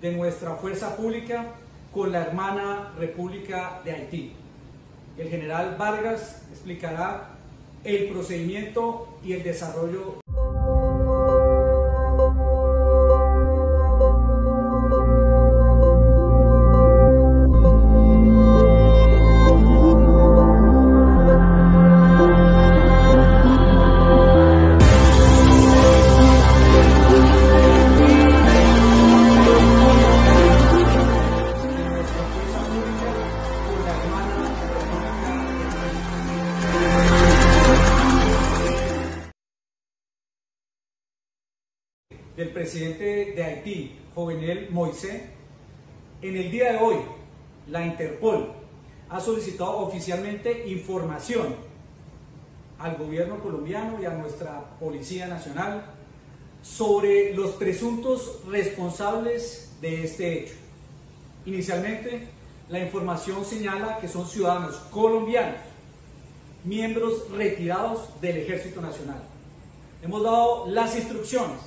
de nuestra fuerza pública con la hermana República de Haití. El general Vargas explicará el procedimiento y el desarrollo. Del presidente de Haití, Jovenel Moïse. En el día de hoy, la Interpol ha solicitado oficialmente información al gobierno colombiano y a nuestra Policía Nacional sobre los presuntos responsables de este hecho. Inicialmente, la información señala que son ciudadanos colombianos, miembros retirados del Ejército Nacional. Hemos dado las instrucciones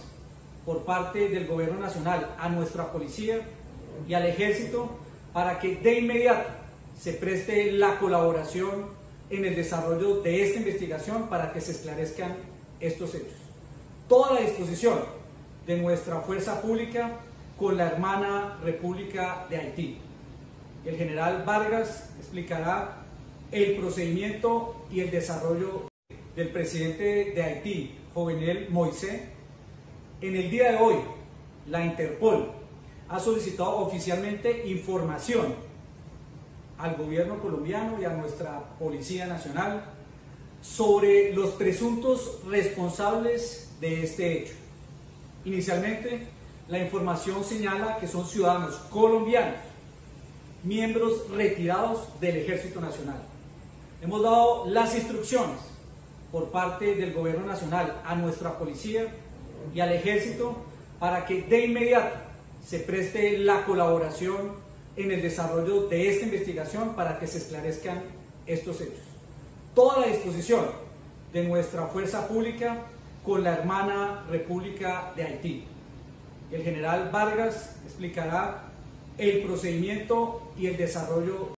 por parte del Gobierno Nacional a nuestra policía y al Ejército para que de inmediato se preste la colaboración en el desarrollo de esta investigación para que se esclarezcan estos hechos. Toda la disposición de nuestra fuerza pública con la hermana República de Haití. El general Vargas explicará el procedimiento y el desarrollo del presidente de Haití, Jovenel Moïse. En el día de hoy, la Interpol ha solicitado oficialmente información al gobierno colombiano y a nuestra Policía Nacional sobre los presuntos responsables de este hecho. Inicialmente, la información señala que son ciudadanos colombianos, miembros retirados del Ejército Nacional. Hemos dado las instrucciones por parte del Gobierno Nacional a nuestra policía y al Ejército para que de inmediato se preste la colaboración en el desarrollo de esta investigación para que se esclarezcan estos hechos. Toda la disposición de nuestra fuerza pública con la hermana República de Haití. El general Vargas explicará el procedimiento y el desarrollo